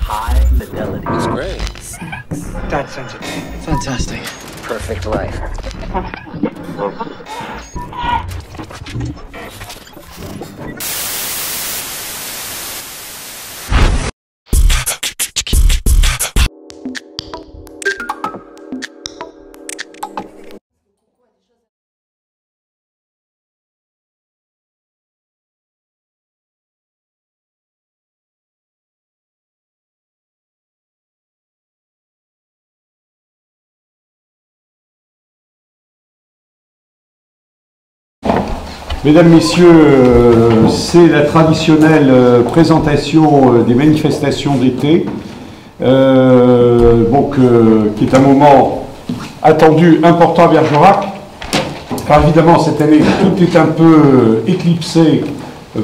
high fidelity. It's great. Sex. That sensitive. Fantastic. Perfect life. Mesdames, Messieurs, c'est la traditionnelle présentation des manifestations d'été, qui est un moment attendu, important à Bergerac, car évidemment cette année tout est un peu éclipsé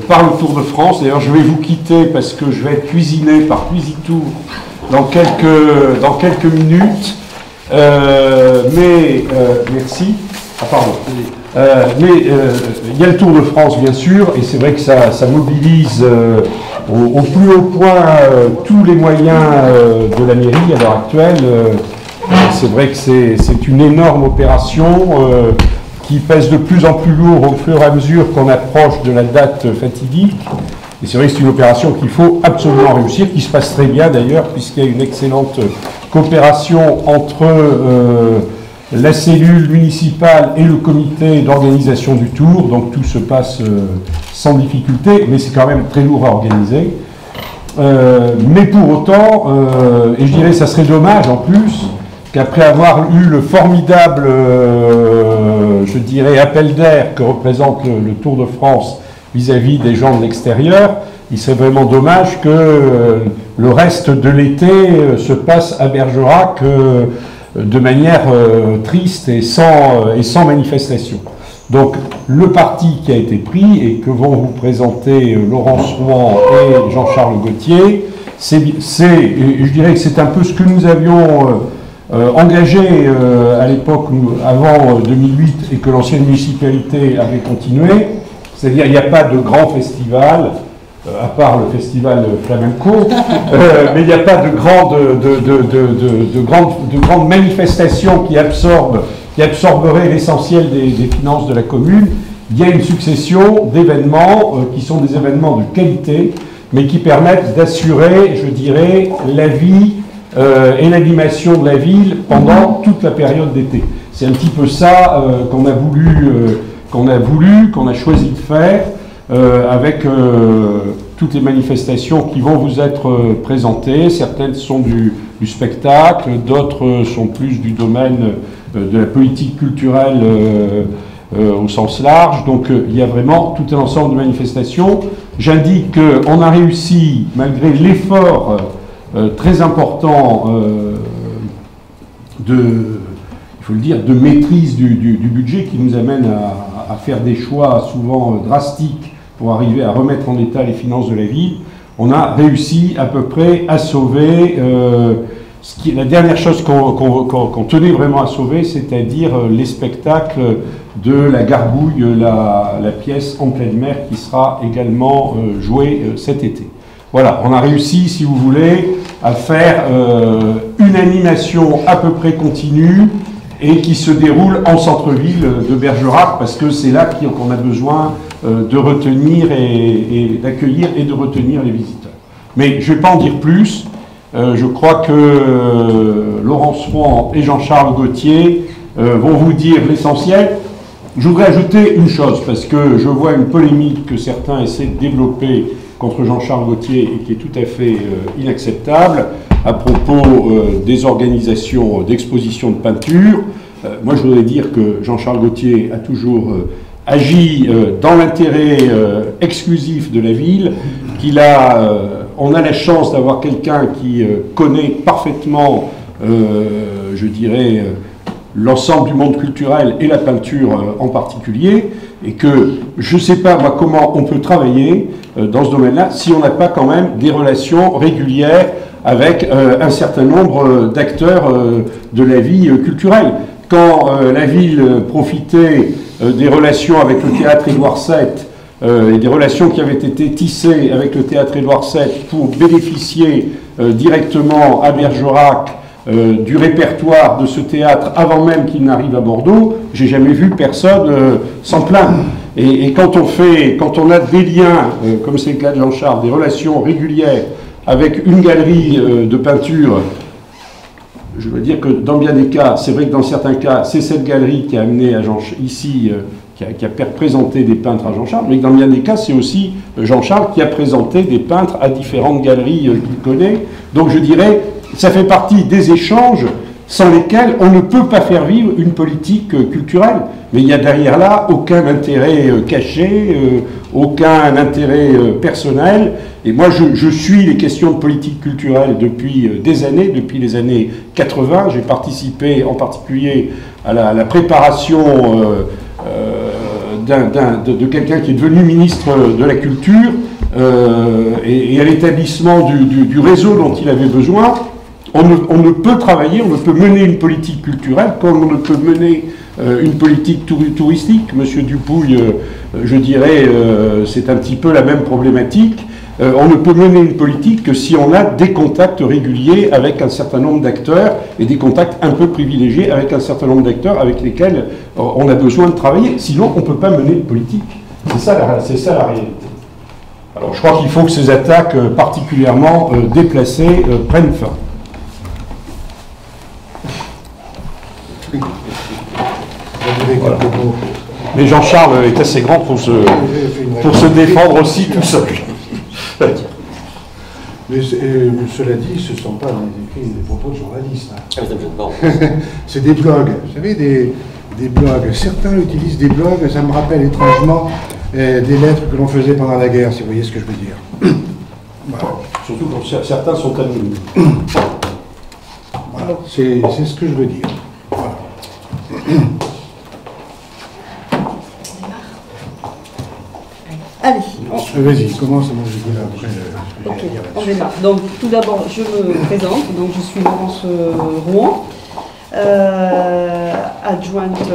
par le Tour de France. D'ailleurs je vais vous quitter parce que je vais être cuisiné par Cuisitour dans quelques minutes, merci. Ah pardon. Il y a le Tour de France bien sûr, et c'est vrai que ça mobilise au plus haut point tous les moyens de la mairie à l'heure actuelle. C'est vrai que c'est une énorme opération qui pèse de plus en plus lourd au fur et à mesure qu'on approche de la date fatidique. Et c'est vrai que c'est une opération qu'il faut absolument réussir, qui se passe très bien d'ailleurs, puisqu'il y a une excellente coopération entre la cellule municipale et le comité d'organisation du Tour, donc tout se passe sans difficulté, mais c'est quand même très lourd à organiser. Mais pour autant, et je dirais que ça serait dommage en plus, qu'après avoir eu le formidable, je dirais, appel d'air que représente le Tour de France vis-à-vis des gens de l'extérieur, il serait vraiment dommage que le reste de l'été se passe à Bergerac de manière triste et sans manifestation. Donc le parti qui a été pris et que vont vous présenter Laurence Rouen et Jean-Charles Gauthier, je dirais que c'est un peu ce que nous avions engagé à l'époque, avant 2008, et que l'ancienne municipalité avait continué. C'est-à-dire il n'y a pas de grand festival, à part le festival flamenco, mais il n'y a pas de grandes manifestations qui absorberaient l'essentiel des finances de la commune. Il y a une succession d'événements qui sont des événements de qualité, mais qui permettent d'assurer, je dirais, la vie et l'animation de la ville pendant toute la période d'été. C'est un petit peu ça qu'on a choisi de faire, avec toutes les manifestations qui vont vous être présentées. Certaines sont du spectacle, d'autres sont plus du domaine de la politique culturelle au sens large. Donc il y a vraiment tout un ensemble de manifestations. J'indique qu'on a réussi, malgré l'effort très important il faut le dire, de maîtrise du budget qui nous amène à faire des choix souvent drastiques pour arriver à remettre en état les finances de la ville. On a réussi à peu près à sauver la dernière chose qu'on tenait vraiment à sauver, c'est-à-dire les spectacles de la Garbouille, la pièce en pleine mer qui sera également jouée cet été. Voilà, on a réussi, si vous voulez, à faire une animation à peu près continue et qui se déroule en centre-ville de Bergerac, parce que c'est là qu'on a besoin de retenir et d'accueillir et de retenir les visiteurs. Mais je ne vais pas en dire plus. Je crois que Laurence Rouen et Jean-Charles Gauthier vont vous dire l'essentiel. Je voudrais ajouter une chose, parce que je vois une polémique que certains essaient de développer contre Jean-Charles Gauthier et qui est tout à fait inacceptable à propos des organisations d'exposition de peinture. Moi, je voudrais dire que Jean-Charles Gauthier a toujours agi dans l'intérêt exclusif de la ville, on a la chance d'avoir quelqu'un qui connaît parfaitement, je dirais, l'ensemble du monde culturel et la peinture en particulier, et que je ne sais pas moi comment on peut travailler dans ce domaine-là si on n'a pas quand même des relations régulières avec un certain nombre d'acteurs de la vie culturelle. Quand la ville profitait des relations avec le théâtre Édouard VII et des relations qui avaient été tissées avec le théâtre Édouard VII pour bénéficier directement à Bergerac du répertoire de ce théâtre avant même qu'il n'arrive à Bordeaux, j'ai jamais vu personne s'en plaindre. Et quand on a des liens, comme c'est le cas de Jean-Charles, des relations régulières avec une galerie de peinture, je veux dire que dans bien des cas, c'est vrai que dans certains cas, c'est cette galerie qui a amené à ici, qui a présenté des peintres à Jean-Charles, mais dans bien des cas, c'est aussi Jean-Charles qui a présenté des peintres à différentes galeries qu'il connaît. Donc je dirais, ça fait partie des échanges sans lesquels on ne peut pas faire vivre une politique culturelle. Mais il n'y a derrière là aucun intérêt caché, aucun intérêt personnel. Et moi, je suis les questions de politique culturelle depuis des années, depuis les années 80. J'ai participé en particulier à la préparation de quelqu'un qui est devenu ministre de la Culture et à l'établissement du réseau dont il avait besoin. On ne peut travailler, on ne peut mener une politique culturelle comme on ne peut mener une politique touristique. Monsieur Dupouille, je dirais, c'est un petit peu la même problématique. On ne peut mener une politique que si on a des contacts réguliers avec un certain nombre d'acteurs et des contacts un peu privilégiés avec un certain nombre d'acteurs avec lesquels on a besoin de travailler. Sinon, on ne peut pas mener une politique. C'est ça la réalité. Alors, je crois qu'il faut que ces attaques particulièrement déplacées prennent fin. Voilà. Mais Jean-Charles est assez grand pour se défendre aussi tout seul. Mais cela dit, ce ne sont pas des propos de journalistes. Hein. C'est des blogs. Vous savez, des blogs. Certains utilisent des blogs, ça me rappelle étrangement des lettres que l'on faisait pendant la guerre, si vous voyez ce que je veux dire. Voilà. Surtout quand certains sont anonymes. Voilà. C'est ce que je veux dire. Voilà. Allez. Vas-y, commence, moi je dirai après. Ok, on démarre. Donc, tout d'abord, je me présente. Donc, je suis Laurence Rouen, adjointe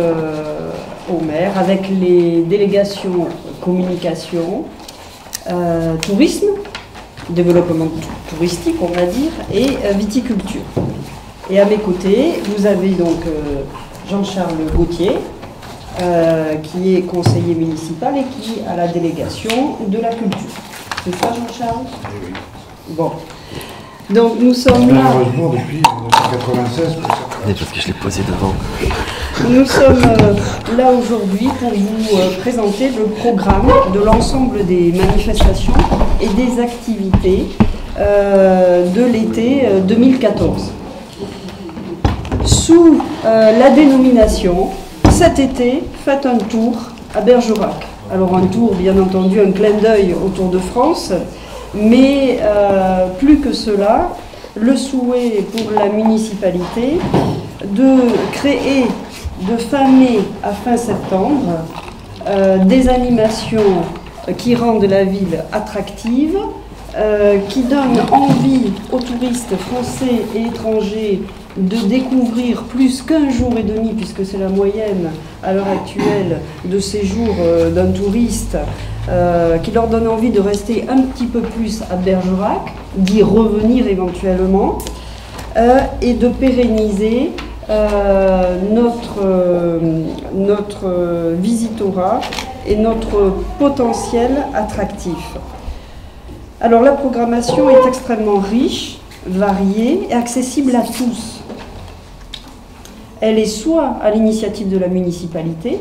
au maire, avec les délégations communication, tourisme, développement touristique, on va dire, et viticulture. Et à mes côtés, vous avez donc Jean-Charles Gauthier, qui est conseiller municipal et qui a la délégation de la culture. C'est ça, Jean-Charles? Oui. Bon. Donc, nous sommes là... Malheureusement, depuis 1996... Parce que je l'ai posé devant. Nous sommes là aujourd'hui pour vous présenter le programme de l'ensemble des manifestations et des activités de l'été 2014. Sous la dénomination « Cet été, faites un tour à Bergerac ». Alors un tour, bien entendu, un clin d'œil au Tour de France, mais plus que cela, le souhait pour la municipalité de créer de fin mai à fin septembre des animations qui rendent la ville attractive, qui donnent envie aux touristes français et étrangers de découvrir plus qu'un jour et demi, puisque c'est la moyenne à l'heure actuelle de séjour d'un touriste, qui leur donne envie de rester un petit peu plus à Bergerac, d'y revenir éventuellement, et de pérenniser notre visitorat et notre potentiel attractif. Alors la programmation est extrêmement riche, variée et accessible à tous. Elle est soit à l'initiative de la municipalité,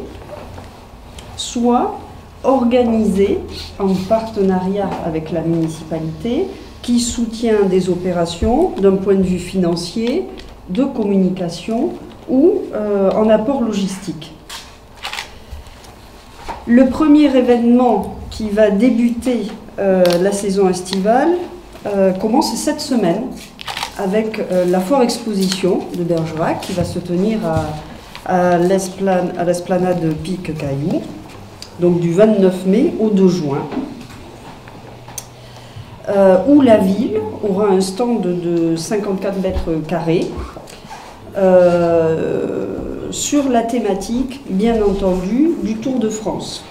soit organisée en partenariat avec la municipalité qui soutient des opérations d'un point de vue financier, de communication ou en apport logistique. Le premier événement qui va débuter la saison estivale commence cette semaine avec la foire exposition de Bergerac qui va se tenir à l'esplanade Pic Caillou, donc du 29 mai au 2 juin, où la ville aura un stand de 54 mètres carrés sur la thématique, bien entendu, du Tour de France.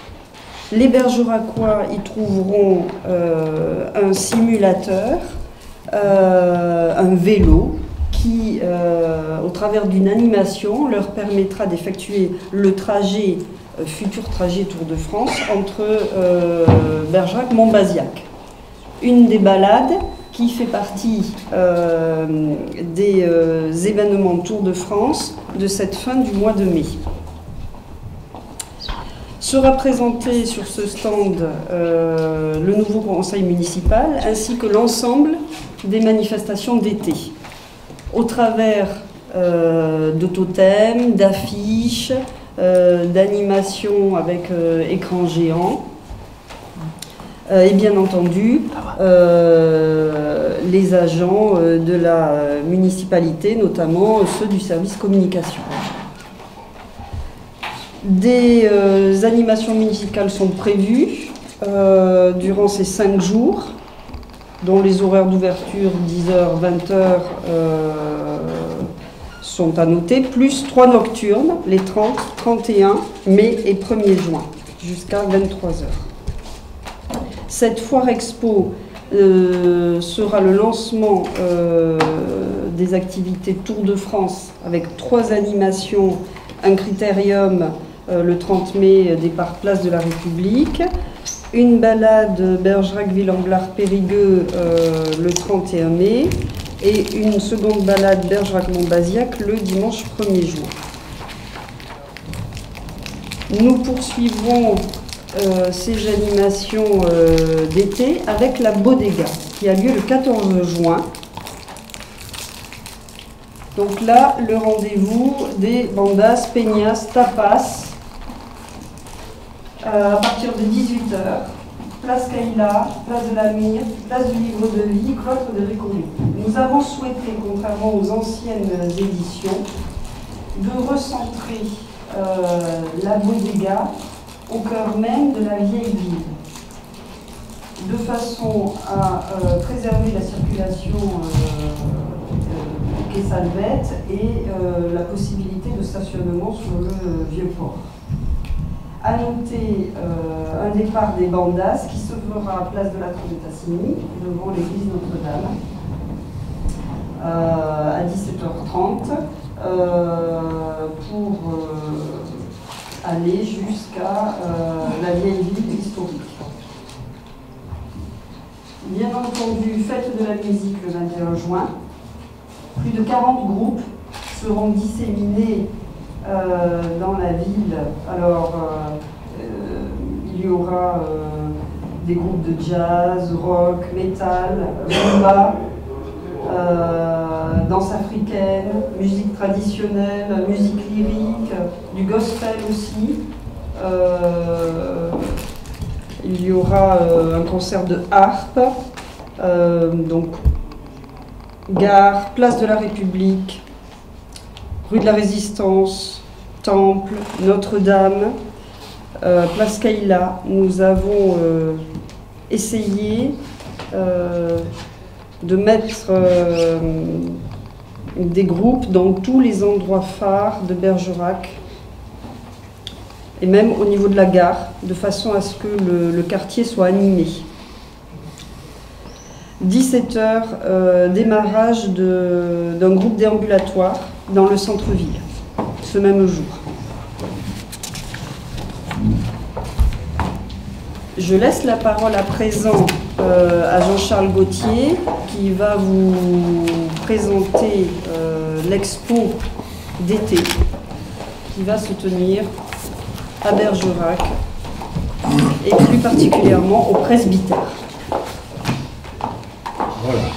Les Bergeracois y trouveront un simulateur, un vélo, qui, au travers d'une animation, leur permettra d'effectuer le trajet, futur trajet Tour de France, entre Bergerac-Montbazillac. Une des balades qui fait partie des événements Tour de France de cette fin du mois de mai. Sera présenté sur ce stand le nouveau conseil municipal ainsi que l'ensemble des manifestations d'été, au travers de totems, d'affiches, d'animations avec écran géant, et bien entendu les agents de la municipalité, notamment ceux du service communication. Des animations musicales sont prévues durant ces 5 jours, dont les horaires d'ouverture 10h, 20h sont à noter, plus 3 nocturnes, les 30, 31 mai et 1er juin, jusqu'à 23h. Cette foire expo sera le lancement des activités Tour de France avec 3 animations, un critérium le 30 mai, départ place de la République, une balade Bergerac-Villanglar-Périgueux le 31 mai et une seconde balade Bergerac-Montbazillac le dimanche 1er juin. Nous poursuivrons ces animations d'été avec la Bodega qui a lieu le 14 juin. Donc là, le rendez-vous des bandas, peñas, tapas à partir de 18h. Place Caïla, place de la Mire, place du Livre de Vie, cloître de Récollets. Nous avons souhaité, contrairement aux anciennes éditions, de recentrer la Bodega au cœur même de la vieille ville, de façon à préserver la circulation quai Salvette et la possibilité de stationnement sur le Vieux-Port. À noter un départ des bandas qui se fera à place de la Tour de Tassigny, devant l'église Notre-Dame, à 17h30, pour aller jusqu'à la vieille ville historique. Bien entendu, fête de la musique le 21 juin. Plus de 40 groupes seront disséminés dans la ville. Alors, il y aura des groupes de jazz, rock, métal, rumba, danse africaine, musique traditionnelle, musique lyrique, du gospel aussi. Il y aura un concert de harpe, donc gare, place de la République, rue de la Résistance, Temple, Notre-Dame, place Caïla. Nous avons essayé de mettre des groupes dans tous les endroits phares de Bergerac et même au niveau de la gare, de façon à ce que le quartier soit animé. 17h, démarrage d'un groupe déambulatoire dans le centre-ville, ce même jour. Je laisse la parole à présent à Jean-Charles Gauthier, qui va vous présenter l'expo d'été, qui va se tenir à Bergerac, et plus particulièrement au presbytère. Voilà,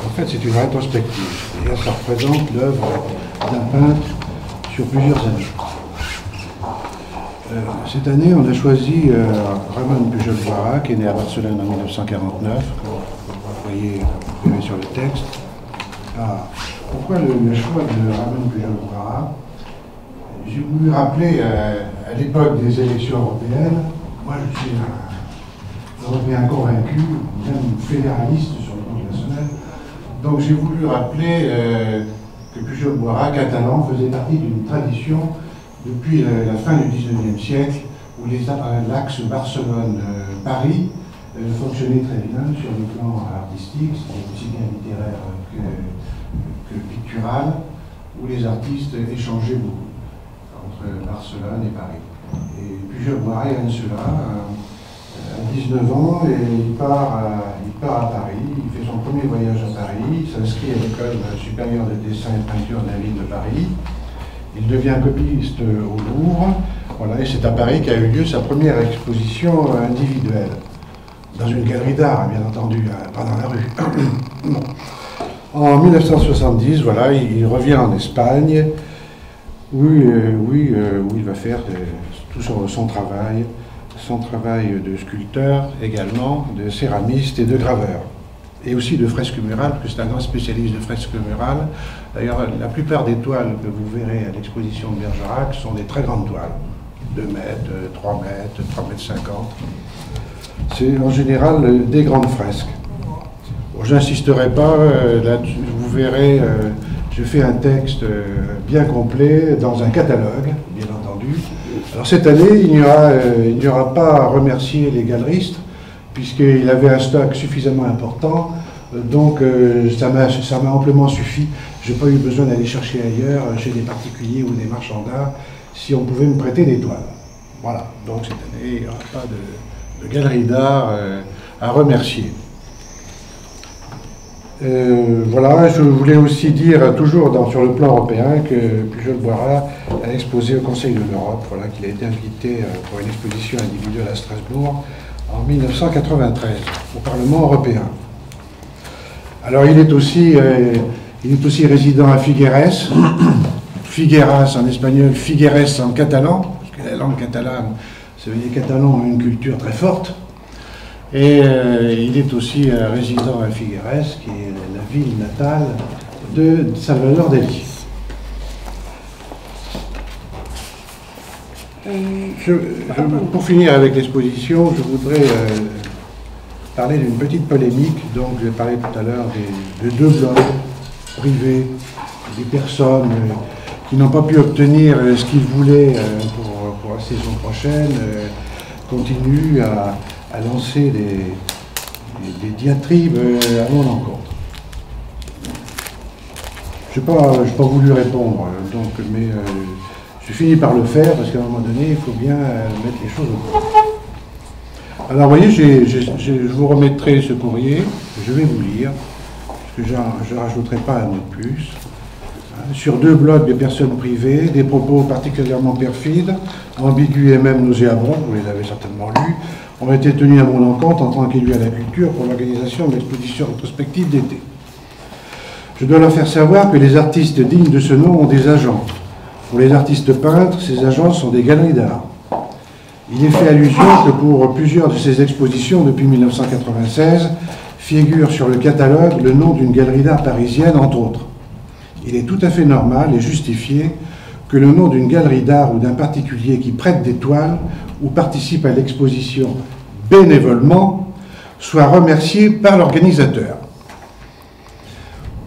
en fait c'est une rétrospective, c'est-à-dire ça représente l'œuvre d'un peintre sur plusieurs années. Cette année, on a choisi Ramon Pujol-Boira, qui est né à Barcelone en 1949, comme vous voyez sur le texte. Alors, pourquoi le choix de Ramon Pujol-Boira? J'ai voulu rappeler à l'époque des élections européennes, moi je suis un Européen convaincu, même fédéraliste sur le plan national, donc j'ai voulu rappeler que Pujol-Boira, catalan, faisait partie d'une tradition depuis la fin du XIXe siècle, où l'axe Barcelone-Paris fonctionnait très bien sur le plan artistique, c'était aussi bien littéraire que pictural, où les artistes échangeaient beaucoup entre Barcelone et Paris. Et Pujol-Boiré a cela à 19 ans et il part à Paris, il fait son premier voyage à Paris, il s'inscrit à l'école supérieure de dessin et de peinture de la ville de Paris, il devient copiste au Louvre, voilà, et c'est à Paris qu'a eu lieu sa première exposition individuelle, dans une galerie d'art, bien entendu, pas dans la rue. Bon. En 1970, voilà, il revient en Espagne, où il va faire tout son travail de sculpteur également, de céramiste et de graveur. Et aussi de fresque murale, parce que c'est un grand spécialiste de fresque murale. D'ailleurs, la plupart des toiles que vous verrez à l'exposition de Bergerac sont des très grandes toiles. 2 mètres, 3 mètres, 3 mètres 50. C'est en général des grandes fresques. Bon, je n'insisterai pas, là, vous verrez, je fais un texte bien complet dans un catalogue, bien entendu. Alors cette année, il n'y aura pas à remercier les galeristes, puisqu'il avait un stock suffisamment important, donc ça m'a amplement suffi. Je n'ai pas eu besoin d'aller chercher ailleurs, chez des particuliers ou des marchands d'art, si on pouvait me prêter des toiles. Voilà, donc cette année, il n'y aura pas de galerie d'art à remercier. Voilà, je voulais aussi dire, toujours sur le plan européen, que Pujol-Boiré a exposé au Conseil de l'Europe, voilà, qu'il a été invité pour une exposition individuelle à Strasbourg en 1993, au Parlement européen. Alors il est aussi résident à Figueres, Figueras en espagnol, Figueres en catalan, parce que la langue catalane, les Catalans ont une culture très forte. Et il est aussi résident à Figueres, qui est la ville natale de Salvador Dalí. Pour finir avec l'exposition, je voudrais parler d'une petite polémique. Donc, j'ai parlé tout à l'heure de 2 blogs privés, des personnes qui n'ont pas pu obtenir ce qu'ils voulaient pour la saison prochaine, continuent à lancer des diatribes à mon encontre. Je n'ai pas voulu répondre, mais je finis par le faire parce qu'à un moment donné, il faut bien mettre les choses au point. Alors, vous voyez, je vous remettrai ce courrier, je vais vous lire, parce que je ne rajouterai pas un mot de plus. Sur 2 blogs de personnes privées, des propos particulièrement perfides, ambigus et même nauséabonds, vous les avez certainement lus, ont été tenus à mon encontre en tant qu'élu à la culture pour l'organisation de l'exposition rétrospective d'été. Je dois leur faire savoir que les artistes dignes de ce nom ont des agents. Pour les artistes peintres, ces agents sont des galeries d'art. Il est fait allusion que pour plusieurs de ces expositions depuis 1996, figure sur le catalogue le nom d'une galerie d'art parisienne, entre autres. Il est tout à fait normal et justifié que le nom d'une galerie d'art ou d'un particulier qui prête des toiles ou participe à l'exposition bénévolement soit remercié par l'organisateur.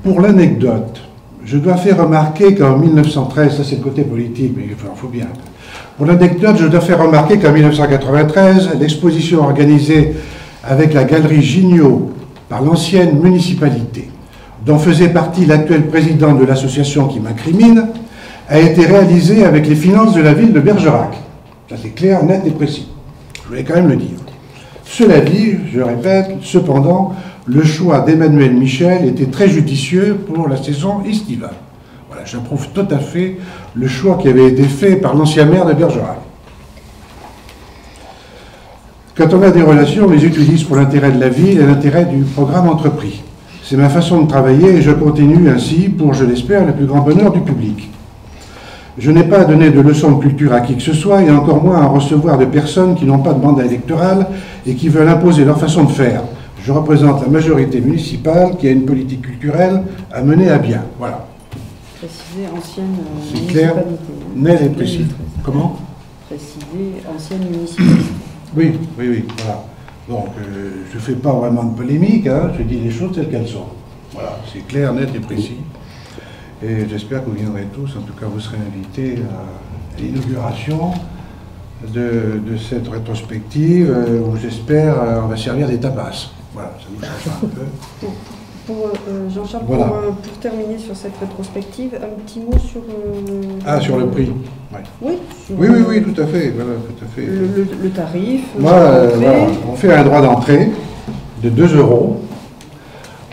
Pour l'anecdote, je dois faire remarquer qu'en 1913, ça c'est le côté politique, mais il faut bien. Pour l'anecdote, je dois faire remarquer qu'en 1993, l'exposition organisée avec la galerie Gignot par l'ancienne municipalité, dont faisait partie l'actuel président de l'association qui m'incrimine, a été réalisée avec les finances de la ville de Bergerac. Ça c'est clair, net et précis. Je voulais quand même le dire. Cela dit, je répète, cependant, le choix d'Emmanuel Michel était très judicieux pour la saison estivale. Voilà, j'approuve tout à fait le choix qui avait été fait par l'ancien maire de Bergerac. Quand on a des relations, on les utilise pour l'intérêt de la ville et l'intérêt du programme entrepris. C'est ma façon de travailler et je continue ainsi pour, je l'espère, le plus grand bonheur du public. Je n'ai pas à donner de leçons de culture à qui que ce soit et encore moins à recevoir de personnes qui n'ont pas de mandat électoral et qui veulent imposer leur façon de faire. Je représente la majorité municipale qui a une politique culturelle à mener à bien. Voilà. Préciser ancienne c'est clair, net et précis. Comment? Préciser ancienne municipalité. Oui, voilà. Donc, je ne fais pas vraiment de polémique, hein, je dis les choses telles qu'elles sont. Voilà, c'est clair, net et précis. Et j'espère que vous viendrez tous, en tout cas vous serez invités à l'inauguration de cette rétrospective où j'espère on va servir des tapas. Voilà, ça nous change un peu. Jean-Charles, voilà. pour terminer sur cette rétrospective, un petit mot sur... sur le prix. Ouais. Oui, oui, tout à fait. Voilà, tout à fait. Le tarif. Voilà, on fait un droit d'entrée de 2 €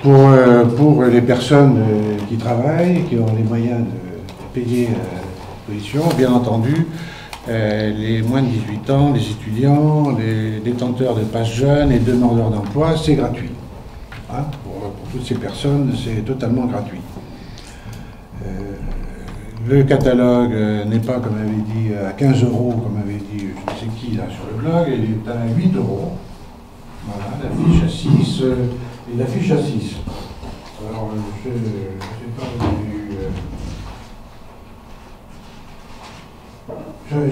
pour les personnes qui travaillent, qui ont les moyens de payer l'exposition. Bien entendu, les moins de 18 ans, les étudiants, les détenteurs de passes jeunes et demandeurs d'emploi, c'est gratuit. Hein, pour toutes ces personnes, c'est totalement gratuit. Le catalogue n'est pas, comme avait dit, à 15 €, comme avait dit je ne sais qui là sur le blog, il est à 8 €. Voilà, l'affiche à 6 et l'affiche à 6. Alors, je ne sais pas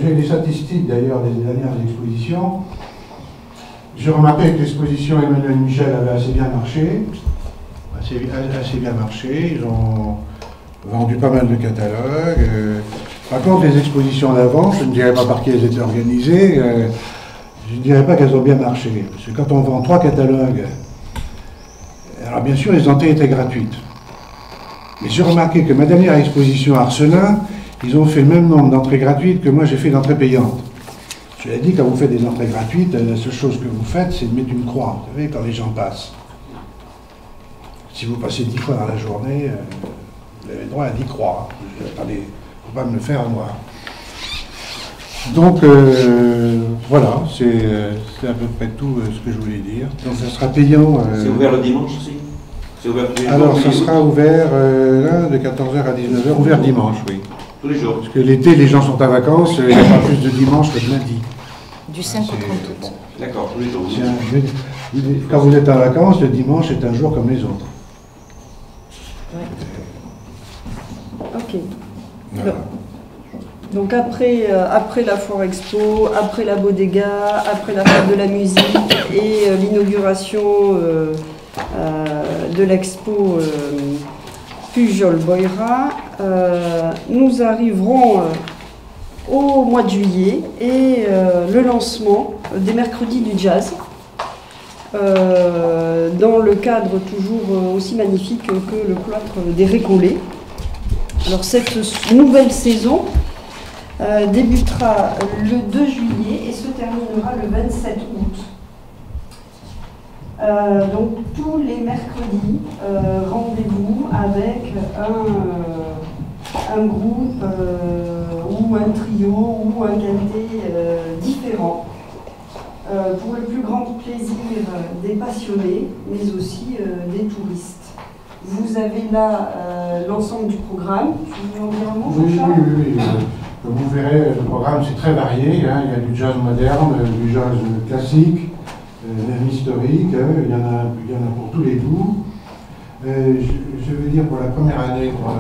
j'ai les statistiques d'ailleurs des dernières expositions. J'ai remarqué que l'exposition Emmanuel Michel avait assez bien marché. Assez bien marché. Ils ont vendu pas mal de catalogues. Par contre, les expositions d'avant, je ne dirais pas par qui elles étaient organisées, je ne dirais pas qu'elles ont bien marché. Parce que quand on vend 3 catalogues, alors bien sûr, les entrées étaient gratuites. Mais j'ai remarqué que ma dernière exposition à Arcelin, ils ont fait le même nombre d'entrées gratuites que moi j'ai fait d'entrées payantes. Je l'ai dit, quand vous faites des entrées gratuites, la seule chose que vous faites, c'est de mettre une croix, vous savez, quand les gens passent. Si vous passez 10 fois dans la journée, vous avez le droit à 10 croix. Attendez, il ne faut pas me le faire à moi. Donc, voilà, c'est à peu près tout ce que je voulais dire. Donc, ça sera payant. C'est ouvert le dimanche aussi? Alors, ça sera ouvert là, de 14 h à 19 h, ouvert dimanche, oui. Tous les jours. Parce que l'été, les gens sont en vacances, il n'y a pas plus de dimanche que de lundi. Du 5 au 30 août. Bon. D'accord, tous les jours. Quand vous êtes en vacances, le dimanche est un jour comme les autres. Ouais. Ok. Voilà. Donc après la Foire Expo, après la Bodega, après la Fête de la musique et l'inauguration de l'expo Pujol-Boira, nous arriverons au mois de juillet et le lancement des mercredis du jazz dans le cadre toujours aussi magnifique que le cloître des Récollets. Alors cette nouvelle saison débutera le 2 juillet et se terminera le 27 août. Donc tous les mercredis, rendez-vous avec un groupe ou un trio ou un quintet différent pour le plus grand plaisir des passionnés mais aussi des touristes. Vous avez là l'ensemble du programme. Tu veux en dire un mot, Jean-Charles ? Oui. Comme vous verrez, le programme c'est très varié. Hein. Il y a du jazz moderne, du jazz classique, même historique. Il y en a pour tous les goûts. Je veux dire pour la première année, pour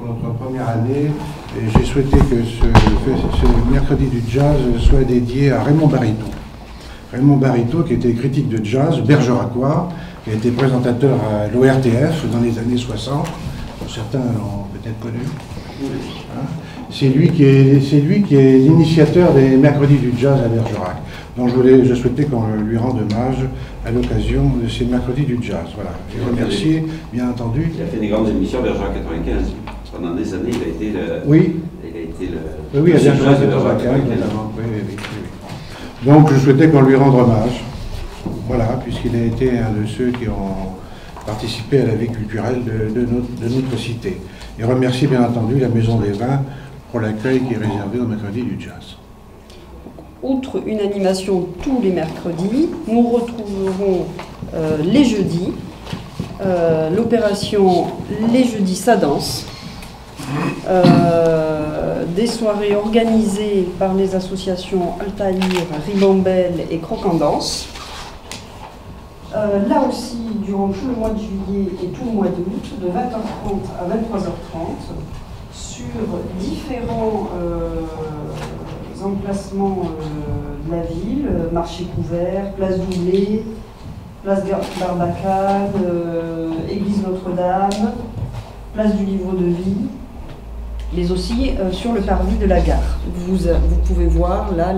notre première année, j'ai souhaité que ce mercredi du jazz soit dédié à Raymond Barito. Raymond Barito, qui était critique de jazz, bergeracois, qui a été présentateur à l'ORTF dans les années 60. Certains l'ont peut-être connu. Hein, c'est lui qui est l'initiateur des mercredis du jazz à Bergerac. Donc je souhaitais qu'on lui rende hommage à l'occasion de ces mercredis du jazz. Voilà. Et remercier, bien entendu. Il a fait des grandes émissions à Bergerac 95. Pendant des années, il a été le. Oui. Il a été le. Oui, à Bergerac 95, notamment. Oui. Donc je souhaitais qu'on lui rende hommage. Voilà, puisqu'il a été un de ceux qui ont participé à la vie culturelle de notre cité. Et remercier bien entendu la Maison des Vins pour l'accueil qui est réservé au mercredi du jazz. Outre une animation tous les mercredis, nous retrouverons les jeudis, l'opération Les Jeudis ça danse, des soirées organisées par les associations Altaïr, Ribambelle et Croquandance. Là aussi, durant tout le mois de juillet et tout le mois d'août, de 20h30 à 23h30, sur différents emplacements de la ville, marché couvert, place Doublé, place Barbacane, église Notre-Dame, place du Livre de Vie. mais aussi sur le parvis de la gare. Vous pouvez voir là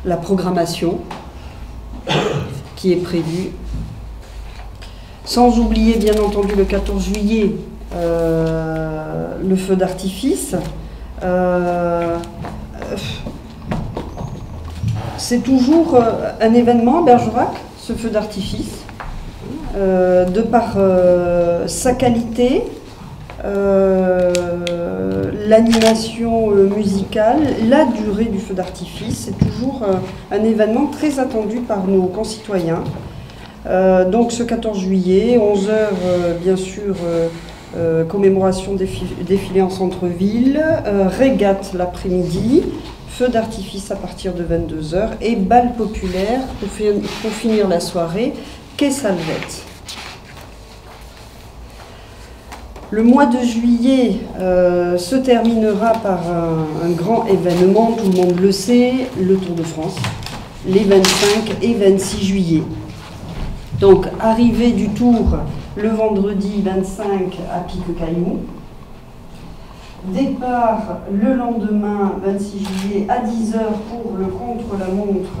la programmation qui est prévue. Sans oublier bien entendu le 14 juillet, le feu d'artifice. C'est toujours un événement à Bergerac, ce feu d'artifice, de par sa qualité, l'animation musicale, la durée du feu d'artifice. C'est toujours un événement très attendu par nos concitoyens. Donc ce 14 juillet, 11h, bien sûr, commémoration défilé en centre-ville, régate l'après-midi, feu d'artifice à partir de 22h et bal populaire pour finir la soirée, quai Salvette. Le mois de juillet se terminera par un grand événement, tout le monde le sait, le Tour de France, les 25 et 26 juillet. Donc, arrivée du Tour le vendredi 25 à Pic-Cailloux. Départ le lendemain 26 juillet à 10h pour le contre-la-montre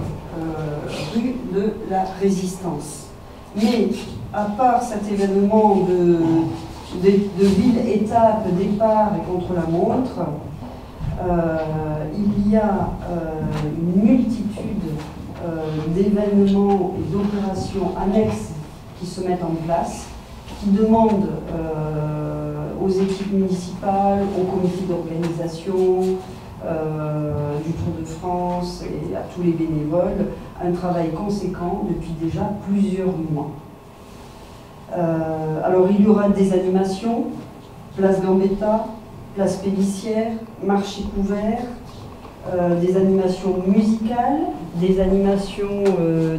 rue de la Résistance. Mais, à part cet événement de ville-étape, départ et contre-la-montre, il y a une multitude d'événements et d'opérations annexes qui se mettent en place, qui demandent aux équipes municipales, aux comités d'organisation du Tour de France et à tous les bénévoles un travail conséquent depuis déjà plusieurs mois. Alors il y aura des animations, place Gambetta, place Pélissière, marché couvert, des animations musicales, des animations,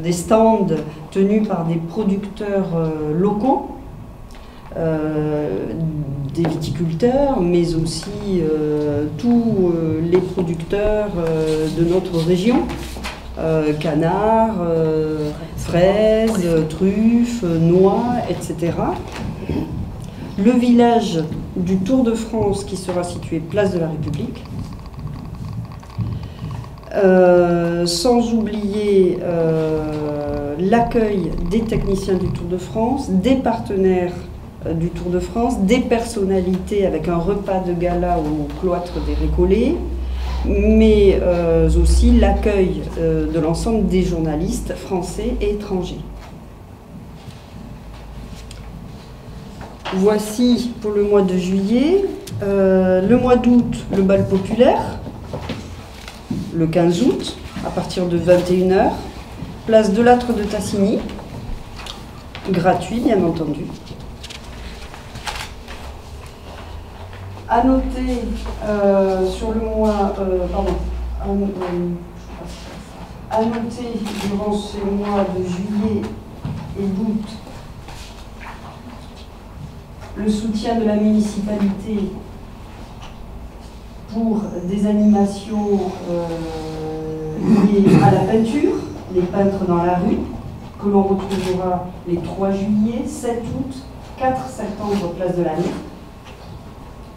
des stands tenus par des producteurs locaux, des viticulteurs, mais aussi tous les producteurs de notre région, canards, fraises, truffes, noix, etc. Le village du Tour de France qui sera situé place de la République. Sans oublier l'accueil des techniciens du Tour de France, des partenaires du Tour de France, des personnalités avec un repas de gala au cloître des Récollets, mais aussi l'accueil de l'ensemble des journalistes français et étrangers. Voici pour le mois de juillet. Le mois d'août, le bal populaire. Le 15 août, à partir de 21h, place de l'Âtre de Tassigny, gratuit bien entendu. À noter sur le mois, à noter durant ces mois de juillet et d'août le soutien de la municipalité pour des animations liées à la peinture, les peintres dans la rue, que l'on retrouvera les 3 juillet, 7 août, 4 septembre, place de la Mire.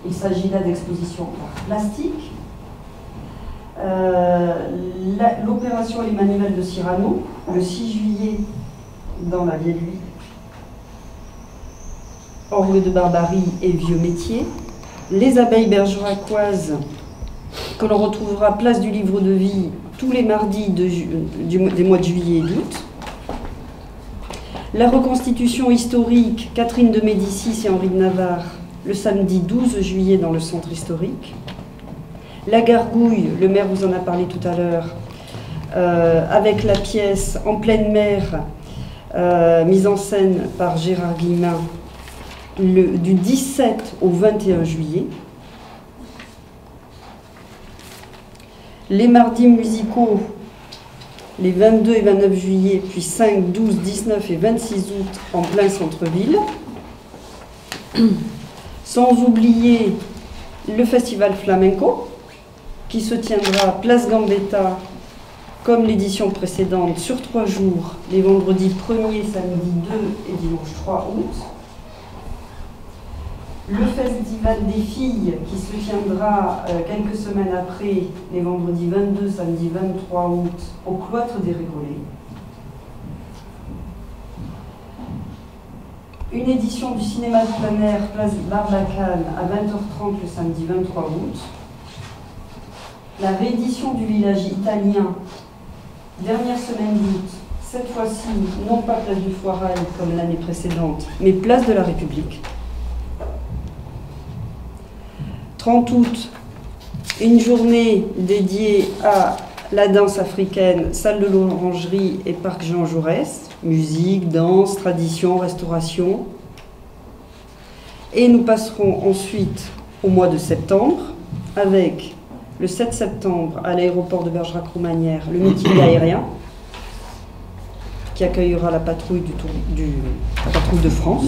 Il s'agit là d'expositions d'art plastique. L'opération Les Manuels de Cyrano, le 6 juillet, dans la Vieille Ville. Orgue de Barbarie et Vieux Métiers. Les abeilles bergeracoises, que l'on retrouvera place du Livre de Vie tous les mardis des mois de juillet et d'août. La reconstitution historique Catherine de Médicis et Henri de Navarre, le samedi 12 juillet dans le centre historique. La Gargouille, le maire vous en a parlé tout à l'heure, avec la pièce En pleine mer, mise en scène par Gérard Guillemin, du 17 au 21 juillet. Les mardis musicaux, les 22 et 29 juillet, puis 5, 12, 19 et 26 août en plein centre-ville. Sans oublier le festival flamenco, qui se tiendra place Gambetta, comme l'édition précédente, sur 3 jours, les vendredis 1er, samedi 2 et dimanche 3 août. Le festival des filles qui se tiendra quelques semaines après, les vendredis 22, samedi 23 août, au cloître des Régolais. Une édition du cinéma de plein air, place Barbacane, à 20h30 le samedi 23 août. La réédition du village italien, dernière semaine d'août, cette fois-ci, non pas place du Foirail comme l'année précédente, mais place de la République. 30 août, une journée dédiée à la danse africaine, salle de l'Orangerie et parc Jean Jaurès, musique, danse, tradition, restauration. Et nous passerons ensuite au mois de septembre, avec le 7 septembre à l'aéroport de Bergerac-Roumanière, le meeting aérien, qui accueillera la patrouille la patrouille de France,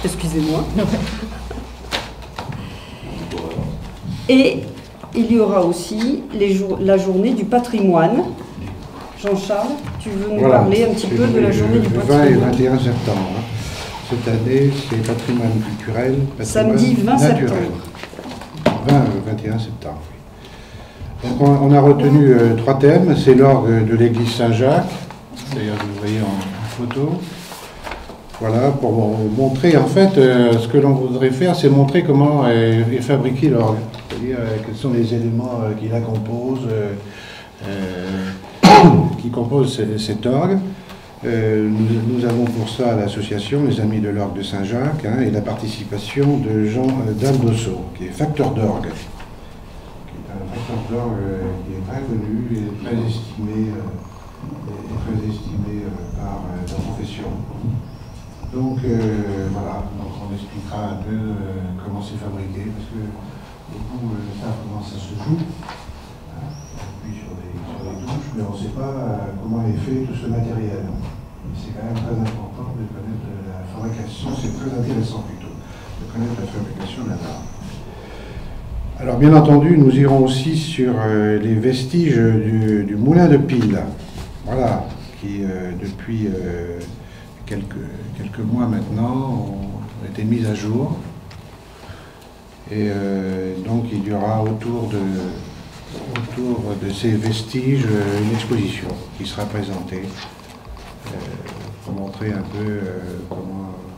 excusez-moi. Et il y aura aussi la journée du patrimoine. Jean-Charles, tu veux nous parler un petit peu de la journée du patrimoine? Le 20 et 21 septembre. Cette année, c'est patrimoine culturel, patrimoine samedi 20 naturel. septembre. 20 21 septembre. Donc on a retenu 3 thèmes. C'est l'orgue de l'église Saint-Jacques. D'ailleurs, vous voyez en photo. Voilà, pour montrer, en fait, ce que l'on voudrait faire, c'est montrer comment est fabriqué l'orgue. C'est-à-dire quels sont les éléments qui la composent, qui composent cet orgue. Nous avons pour ça l'association Les Amis de l'Orgue de Saint-Jacques et la participation de Jean Daldosso, qui est facteur d'orgue. Qui est un facteur d'orgue qui est très connu et très estimé, par la profession. Donc voilà, donc on expliquera un peu comment c'est fabriqué, parce que beaucoup savent comment ça se joue, on appuie sur les touches, mais on ne sait pas comment est fait tout ce matériel. C'est quand même très important de connaître la fabrication, c'est très intéressant plutôt, de connaître la fabrication d'un arme. Alors bien entendu, nous irons aussi sur les vestiges du moulin de Pile, voilà, qui depuis quelques mois maintenant ont été mis à jour. Et donc il y aura autour de ces vestiges une exposition qui sera présentée pour montrer un peu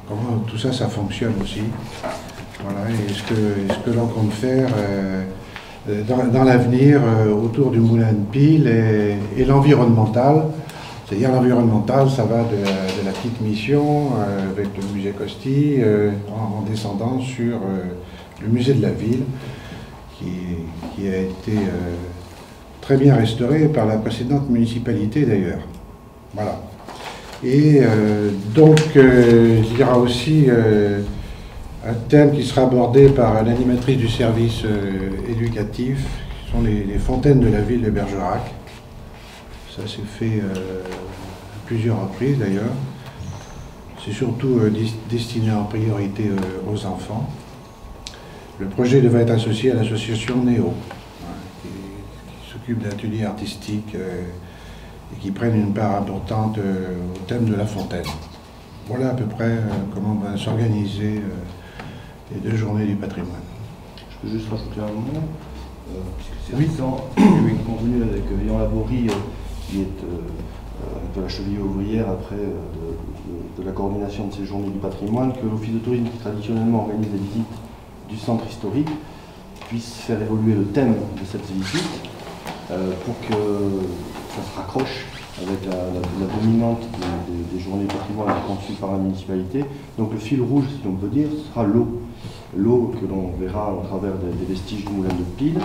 comment tout ça fonctionne aussi. Voilà, et ce que l'on compte faire dans l'avenir autour du moulin de Pile et l'environnemental. C'est-à-dire l'environnemental, ça va de la petite mission avec le musée Costi en descendant sur le musée de la ville qui a été très bien restauré par la précédente municipalité d'ailleurs. Voilà. Et donc il y aura aussi un thème qui sera abordé par l'animatrice du service éducatif, qui sont les fontaines de la ville de Bergerac. Ça s'est fait à plusieurs reprises d'ailleurs. C'est surtout destiné en priorité aux enfants. Le projet devait être associé à l'association Néo, qui s'occupe d'ateliers artistiques et qui prennent une part importante au thème de la fontaine. Voilà à peu près comment va s'organiser les 2 journées du patrimoine. Je peux juste rajouter un mot, puisque c'est récent. Il y a eu une convenue avec Yann Laborie, qui est de la cheville ouvrière après de la coordination de ces journées du patrimoine, que l'Office de tourisme qui traditionnellement organise des visites du centre historique puisse faire évoluer le thème de cette visite pour que ça se raccroche avec la dominante des journées du patrimoine conçues par la municipalité. Donc le fil rouge, si on peut dire, ce sera l'eau. L'eau que l'on verra au travers des vestiges du moulin de Pile,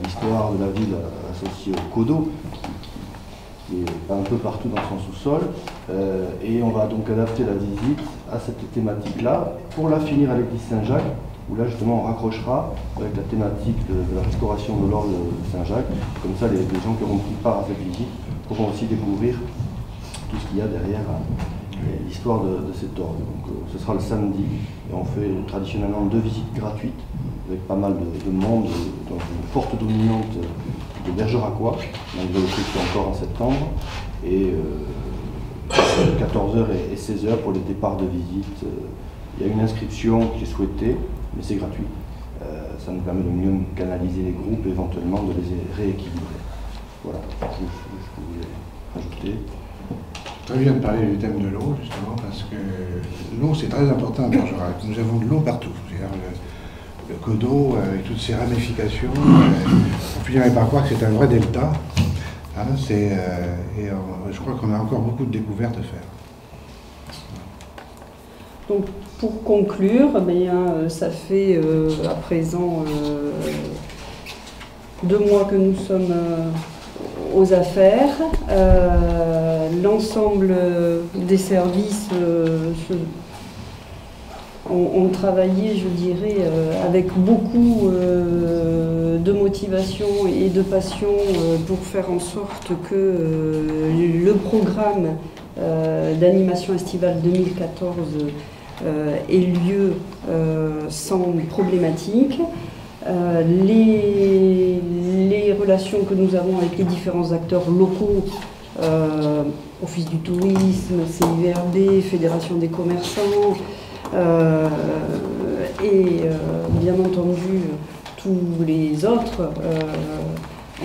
l'histoire de la ville associée au Codo, qui est un peu partout dans son sous-sol, et on va donc adapter la visite à cette thématique-là pour la finir à l'église Saint-Jacques, où là justement on raccrochera avec la thématique de la restauration de l'orgue de Saint-Jacques. Comme ça les gens qui auront pris part à cette visite pourront aussi découvrir tout ce qu'il y a derrière l'histoire de cet orgue. Donc ce sera le samedi, et on fait traditionnellement 2 visites gratuites avec pas mal de monde, dans une forte dominante de Bergeracois, malgré le fait qu'il est encore en septembre, et 14h et 16h pour les départs de visite Il y a une inscription qui est souhaitée, mais c'est gratuit. Ça nous permet de mieux canaliser les groupes et éventuellement de les rééquilibrer. Voilà, je voulais rajouter. Très bien de parler du thème de l'eau, justement, parce que l'eau, c'est très important à Bergerac. Nous avons de l'eau partout. Le cours d'eau, avec toutes ses ramifications, on finirait par croire que c'est un vrai delta. Hein, je crois qu'on a encore beaucoup de découvertes à faire. Donc, pour conclure, ça fait à présent 2 mois que nous sommes aux affaires. L'ensemble des services ont travaillé, je dirais, avec beaucoup de motivation et de passion pour faire en sorte que le programme d'animation estivale 2014 ait lieu sans problématique. Les relations que nous avons avec les différents acteurs locaux, Office du tourisme, CIVRB, Fédération des commerçants, et bien entendu tous les autres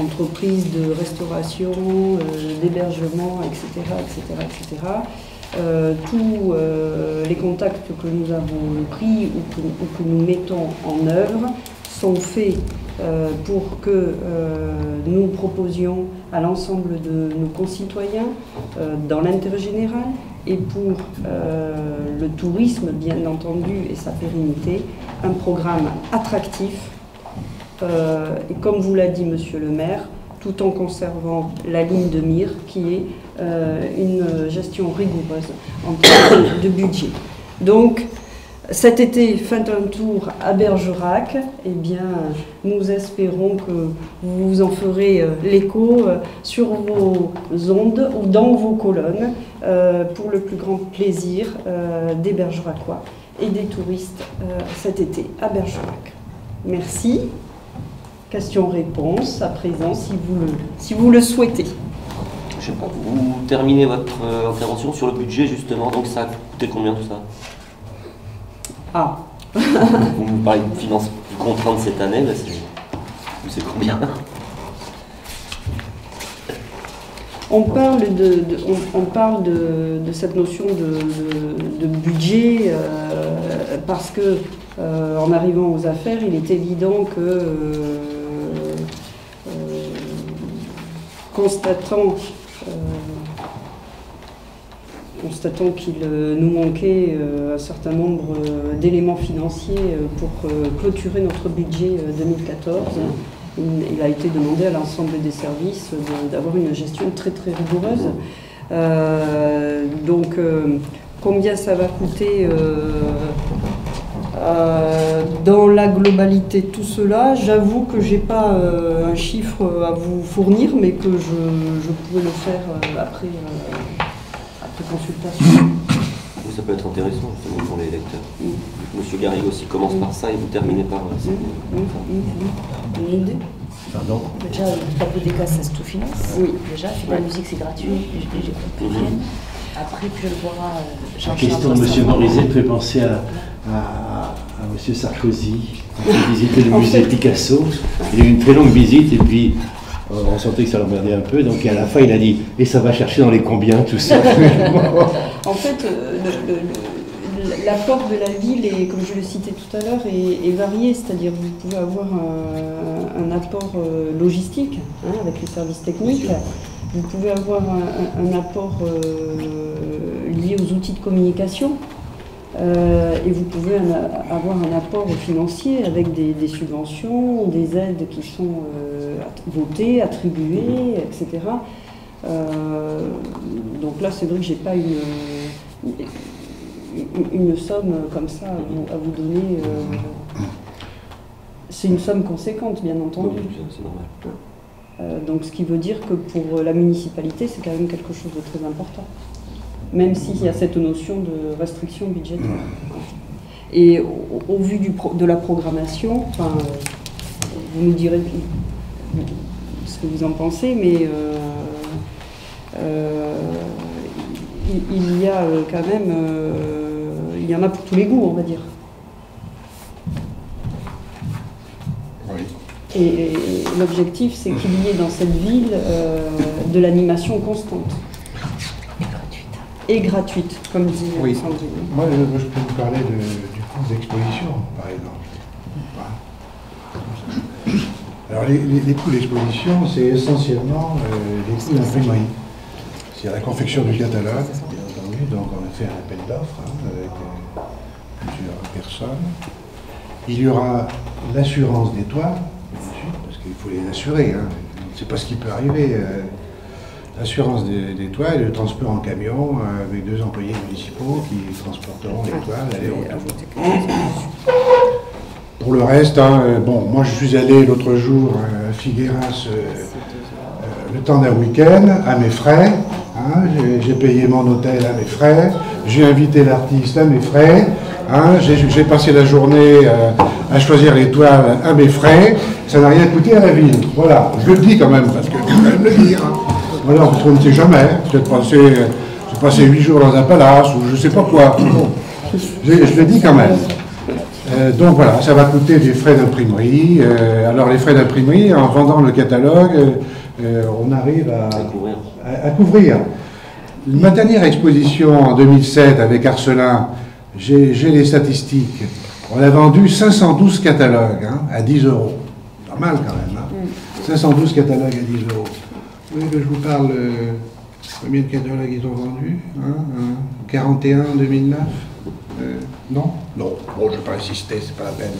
entreprises de restauration, d'hébergement, etc., tous les contacts que nous avons pris ou que nous mettons en œuvre sont faits pour que nous proposions à l'ensemble de nos concitoyens, dans l'intérêt général, et pour le tourisme, bien entendu, et sa pérennité, un programme attractif, et comme vous l'a dit Monsieur le maire, tout en conservant la ligne de mire qui est une gestion rigoureuse en termes de budget. Donc, cet été, faites un tour à Bergerac, eh bien, nous espérons que vous en ferez l'écho sur vos ondes ou dans vos colonnes pour le plus grand plaisir des Bergeracois et des touristes cet été à Bergerac. Merci. Questions-réponses à présent si vous le souhaitez. Je sais pas, vous terminez votre intervention sur le budget justement, donc ça a coûté combien tout ça? Ah. Vous me parlez de finances contraintes cette année, c'est combien? On parle de cette notion de budget parce que en arrivant aux affaires, il est évident que constatant qu'il nous manquait un certain nombre d'éléments financiers pour clôturer notre budget 2014, il a été demandé à l'ensemble des services d'avoir une gestion très très rigoureuse. Donc combien ça va coûter dans la globalité tout cela, j'avoue que je n'ai pas un chiffre à vous fournir, mais que je pourrais le faire après consultation. Ça peut être intéressant justement pour les lecteurs. Monsieur Garrigue aussi commence par ça et vous terminez par ça. Une idée? Pardon? Déjà, le tableau des casses, ça se tout finance. Oui. Déjà, la musique, c'est gratuit. Les groupes viennent. Après, tu le verras. La question de M. Morizet fait penser à M. Sarkozy, quand il visitait le musée Picasso. Il a eu une très longue visite et puis on sentait que ça l'emmerdait un peu. Donc à la fin, il a dit « Et ça va chercher dans les combien tout ça ?» En fait, l'apport de la ville, est, comme je le citais tout à l'heure, est varié. C'est-à-dire vous pouvez avoir un apport logistique avec les services techniques. Vous pouvez avoir un apport lié aux outils de communication. Et vous pouvez avoir un apport financier avec des subventions, des aides qui sont votées, attribuées, etc. Donc là, c'est vrai que je n'ai pas une somme comme ça à vous donner. C'est une somme conséquente, bien entendu. C'est normal. Donc ce qui veut dire que pour la municipalité, c'est quand même quelque chose de très important. Même s'il y a cette notion de restriction budgétaire. Et au vu de la programmation, vous nous direz ce que vous en pensez, mais il y a quand même y en a pour tous les goûts, on va dire. Oui. Et l'objectif, c'est qu'il y ait dans cette ville de l'animation constante. Et gratuite, comme dit Sandrine. Moi, je peux vous parler du coût d'exposition, par exemple. Alors, les coûts d'exposition, c'est essentiellement les coûts d'imprimerie. C'est la confection du catalogue, bien entendu. Donc, on a fait un appel d'offres avec plusieurs personnes. Il y aura l'assurance des toits, parce qu'il faut les assurer. On ne sait pas ce qui peut arriver. L'assurance des toits et le transport en camion avec 2 employés municipaux qui transporteront les toits aller-retour. Pour le reste, bon, moi je suis allé l'autre jour à Figueras le temps d'un week-end à mes frais. J'ai payé mon hôtel à mes frais. J'ai invité l'artiste à mes frais. J'ai passé la journée à choisir les toiles à mes frais. Ça n'a rien coûté à la ville. Voilà, je le dis quand même parce que je peux quand même le dire. Voilà, parce qu'on ne sait jamais. J'ai passé 8 jours dans un palace ou je ne sais pas quoi. Bon, je le dis quand même. Donc voilà, ça va coûter des frais d'imprimerie. Alors les frais d'imprimerie, en vendant le catalogue, on arrive à couvrir. Ma dernière exposition en 2007 avec Arcelin, j'ai les statistiques. On a vendu 512 catalogues à 10 €. Pas mal quand même. 512 catalogues à 10 €. Vous voulez que je vous parle combien de catalogues ils ont vendus 41 en 2009 Non. Bon, je ne vais pas insister, c'est pas la peine.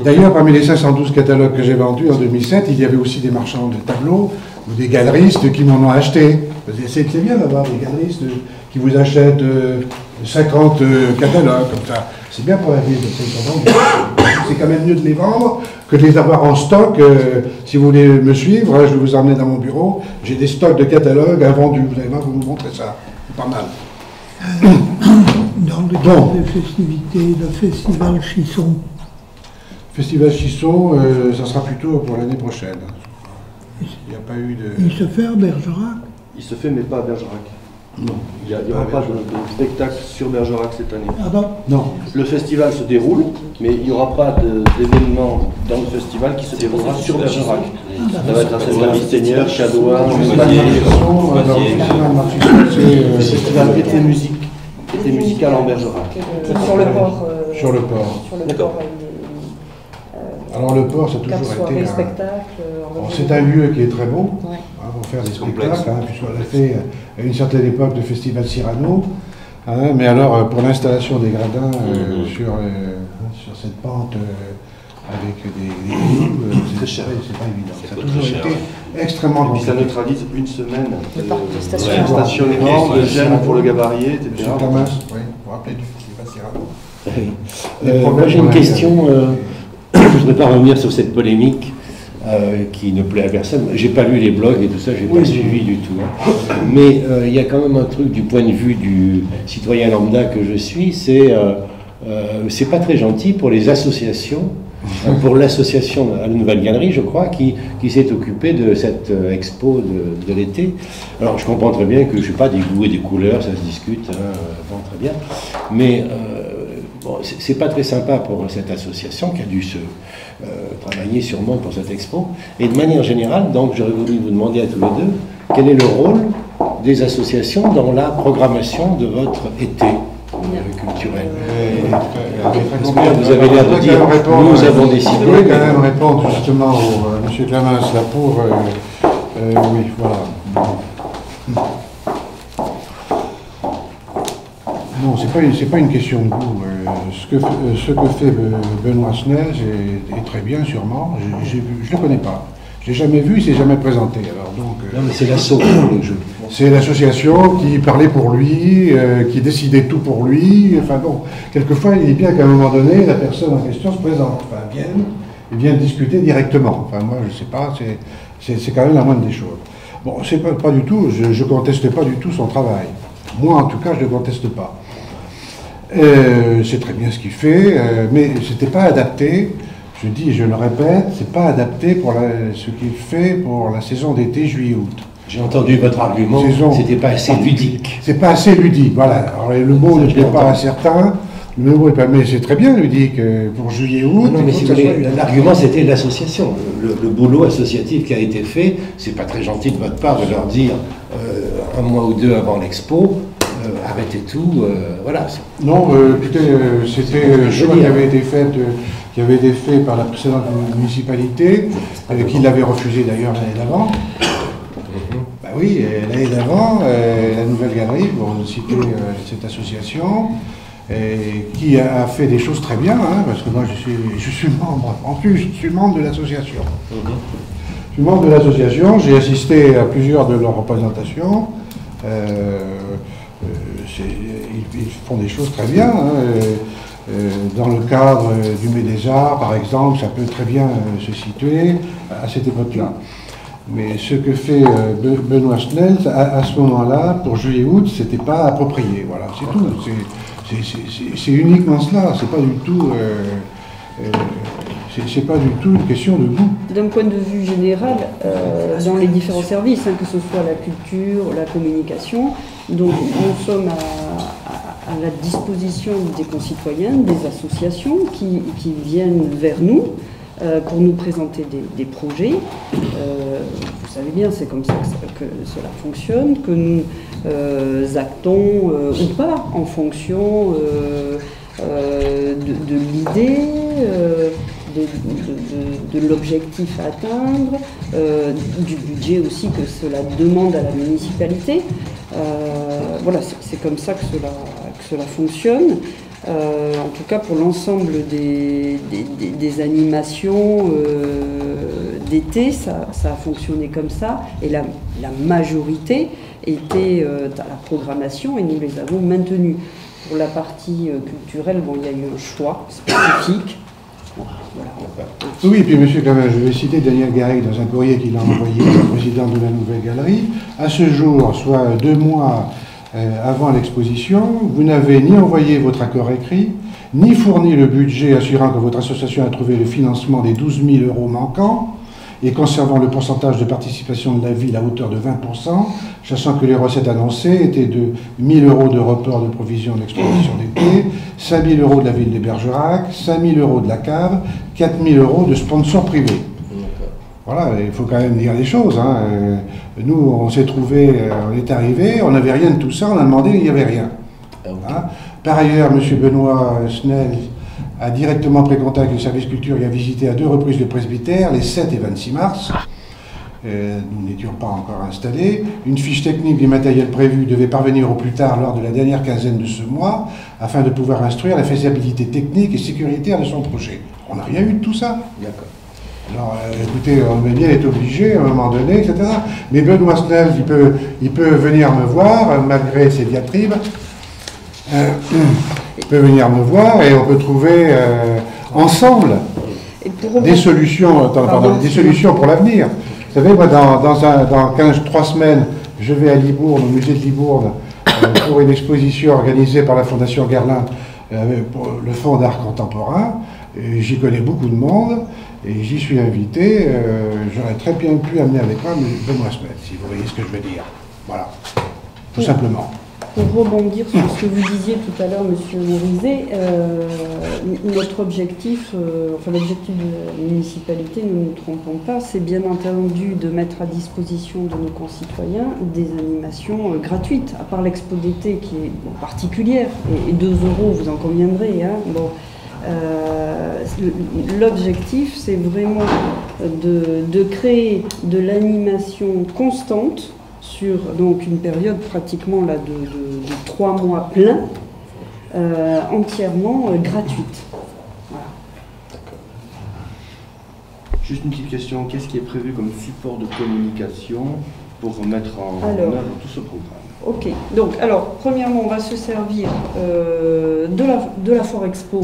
D'ailleurs, parmi les 512 catalogues que j'ai vendus en 2007, il y avait aussi des marchands de tableaux ou des galeristes qui m'en ont acheté. C'est bien d'avoir des galeristes qui vous achètent 50 catalogues comme ça. C'est bien pour la ville. C'est quand même mieux de les vendre que de les avoir en stock. Si vous voulez me suivre, je vais vous emmener dans mon bureau. J'ai des stocks de catalogues invendus. Vous allez voir, vous me montrez ça. C'est pas mal. Dans le cadre des festivités, le festival Chisson. Festival Chisson, ça sera plutôt pour l'année prochaine. Il n'y a pas eu de... Il se fait à Bergerac? Il se fait, mais pas à Bergerac. Non. Il n'y aura pas de spectacle sur Bergerac cette année. Ah bon? Non. Le festival se déroule, mais il n'y aura pas d'événement dans le festival qui se déroulera sur Bergerac. Ça va être un service Seigneur, Chadois, festival été musical en Bergerac. Sur le port. Sur le port. D'accord. Alors le port, ça a toujours été... C'est un lieu qui est très beau pour faire des spectacles, puisqu'on a fait à une certaine époque le festival Cyrano. Mais alors, pour l'installation des gradins sur cette pente avec des c'est très cher, c'est pas évident. Ça a toujours été extrêmement compliqué. Ça neutralise une semaine de stationnement, de gêne pour le gabarier, etc. Monsieur Camas, oui, vous rappelez du festival Cyrano. Moi j'ai une question, je ne voudrais pas revenir sur cette polémique qui ne plaît à personne. J'ai pas lu les blogs et tout ça, j'ai pas suivi du tout. Mais il y a quand même un truc du point de vue du citoyen lambda que je suis, c'est pas très gentil pour les associations, pour l'association à la Nouvelle Galerie, je crois, qui s'est occupée de cette expo de l'été. Alors je comprends très bien que je sais pas, des goûts et des couleurs, ça se discute, bon, très bien. Mais bon, c'est pas très sympa pour cette association qui a dû se travailler sûrement pour cette expo. Et de manière générale, donc j'aurais voulu vous demander à tous les deux, quel est le rôle des associations dans la programmation de votre été culturel? Vous avez l'air de dire, nous avons décidé... Je voulais quand même répondre justement au M. Clamins, là, pour... oui, voilà. Non, c'est pas une question de goût. Ce que fait Benoît Snell est très bien, sûrement. Je ne le connais pas. Je l'ai jamais vu, il s'est jamais présenté. Alors, donc, non, mais c'est l'asso. C'est l'association qui parlait pour lui, qui décidait tout pour lui. Enfin bon, quelquefois, il est bien qu'à un moment donné, la personne en question se présente. Enfin, vienne discuter directement. Enfin, moi, je ne sais pas, c'est quand même la moindre des choses. Bon, c'est pas du tout, je ne conteste pas du tout son travail. Moi, en tout cas, je ne le conteste pas. C'est très bien ce qu'il fait, mais ce n'était pas adapté, je dis et je le répète, c'est pas adapté pour ce qu'il fait pour la saison d'été, juillet-août. J'ai entendu votre argument, c'était pas assez ludique. C'est pas assez ludique, voilà. Alors, le mot n'est pas certain, le mot est pas, mais c'est très bien ludique pour juillet-août. Non, mais si l'argument c'était l'association, le boulot associatif qui a été fait. C'est pas très gentil de votre part de leur dire un mois ou deux avant l'expo, arrêtez tout, voilà. Non, écoutez, c'était un choix qui avait été fait par la précédente municipalité, qui l'avait refusé d'ailleurs l'année d'avant. Bah oui, l'année d'avant, la Nouvelle Galerie, pour citer cette association, qui a fait des choses très bien, hein, parce que moi je suis membre, en plus je suis membre de l'association. Je suis membre de l'association, j'ai assisté à plusieurs de leurs représentations. Ils font des choses très bien. Hein, dans le cadre du Mets des Arts, par exemple, ça peut très bien se situer à cette époque-là. Mais ce que fait Benoît Snell, à ce moment-là, pour juillet-août, c'était pas approprié. Voilà, c'est tout. C'est uniquement cela. C'est pas du tout. C'est pas du tout une question de goût. D'un point de vue général, dans les différents services, hein, que ce soit la culture, la communication, donc nous sommes à la disposition des concitoyens, des associations qui viennent vers nous pour nous présenter des projets. Vous savez bien, c'est comme ça que cela fonctionne, que nous actons ou pas en fonction de l'idée, de l'objectif à atteindre, du budget aussi que cela demande à la municipalité. Voilà, c'est comme ça que cela fonctionne. En tout cas, pour l'ensemble des animations d'été, ça a fonctionné comme ça. Et la majorité était à la programmation et nous les avons maintenues. Pour la partie culturelle, bon, il y a eu un choix spécifique. Voilà. Oui, et puis monsieur, quand même, je vais citer Daniel Garrigue dans un courrier qu'il a envoyé au président de la Nouvelle Galerie. À ce jour, soit 2 mois avant l'exposition, vous n'avez ni envoyé votre accord écrit, ni fourni le budget assurant que votre association a trouvé le financement des 12 000 € manquants et conservant le pourcentage de participation de la ville à hauteur de 20%, sachant que les recettes annoncées étaient de 1 000 € de report de provision d'exposition d'été, 5 000 € de la ville de Bergerac, 5 000 € de la cave, 4 000 € de sponsors privés. Voilà, il faut quand même dire les choses. Hein. Nous, on s'est trouvé, on est arrivé, on n'avait rien de tout ça, on a demandé, il n'y avait rien. Hein. Par ailleurs, M. Benoît Snell a directement pris contact avec le service culture et a visité à 2 reprises le presbytère, les 7 et 26 mars. Nous n'étions pas encore installés. Une fiche technique du matériel prévu devait parvenir au plus tard lors de la dernière quinzaine de ce mois, afin de pouvoir instruire la faisabilité technique et sécuritaire de son projet. On n'a rien eu de tout ça. D'accord. Alors, écoutez, on est bien être obligé à un moment donné, etc. Mais Benoît Snell, il peut venir me voir, malgré ses diatribes. Il peut venir me voir et on peut trouver ensemble des solutions, des solutions pour l'avenir. Vous savez, moi, dans 3 semaines, je vais à Libourne, au musée de Libourne, pour une exposition organisée par la Fondation Guerlain, pour le Fonds d'art contemporain. J'y connais beaucoup de monde et j'y suis invité. J'aurais très bien pu amener avec moi Benoît Snell, si vous voyez ce que je veux dire. Voilà, tout simplement. Pour rebondir sur ce que vous disiez tout à l'heure, Monsieur Morizet, notre objectif, enfin l'objectif de la municipalité, ne nous trompons pas, c'est bien entendu de mettre à disposition de nos concitoyens des animations gratuites, à part l'expo d'été qui est particulière, et 2 €, vous en conviendrez. Hein, bon. L'objectif, c'est vraiment de créer de l'animation constante sur donc une période pratiquement là, de 3 mois pleins, entièrement gratuite. Voilà. D'accord. Juste une petite question, qu'est-ce qui est prévu comme support de communication pour mettre en œuvre tout ce programme? Ok, donc alors premièrement on va se servir de la Foire Expo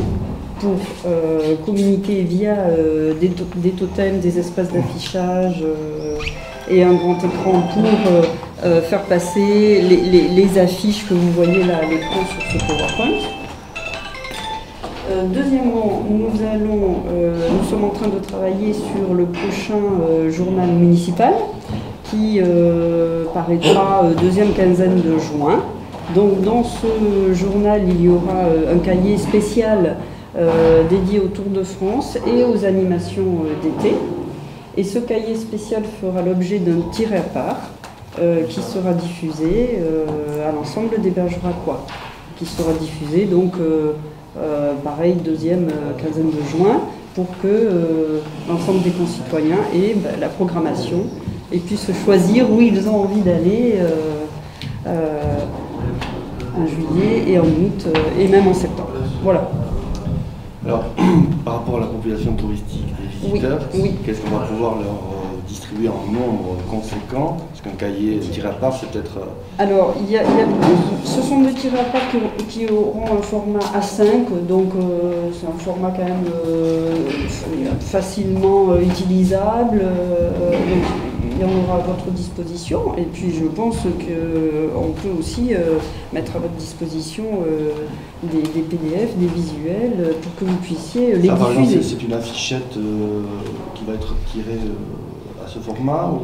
pour communiquer via des totems, des espaces d'affichage et un grand écran pour faire passer les affiches que vous voyez là à l'écran sur ce PowerPoint. Deuxièmement, nous sommes en train de travailler sur le prochain journal municipal qui paraîtra deuxième quinzaine de juin. Donc dans ce journal, il y aura un cahier spécial dédié au Tour de France et aux animations d'été. Et ce cahier spécial fera l'objet d'un tiré à part qui sera diffusé à l'ensemble des Bergeracois, qui sera diffusé donc pareil deuxième quinzaine de juin pour que l'ensemble des concitoyens aient la programmation et puissent choisir où ils ont envie d'aller en juillet et en août et même en septembre. Voilà. Alors, par rapport à la population touristique des visiteurs, qu'est-ce qu'on va pouvoir leur distribuer en nombre conséquent? Parce qu'un cahier tiré à part, c'est peut-être... Alors, ce sont des tirés à part qui auront un format A5, donc c'est un format quand même facilement utilisable. Donc, il y en aura à votre disposition. Et puis, je pense qu'on peut aussi mettre à votre disposition des PDF, des visuels, pour que vous puissiez les diffuser. Par exemple, c'est une affichette qui va être tirée à ce format ou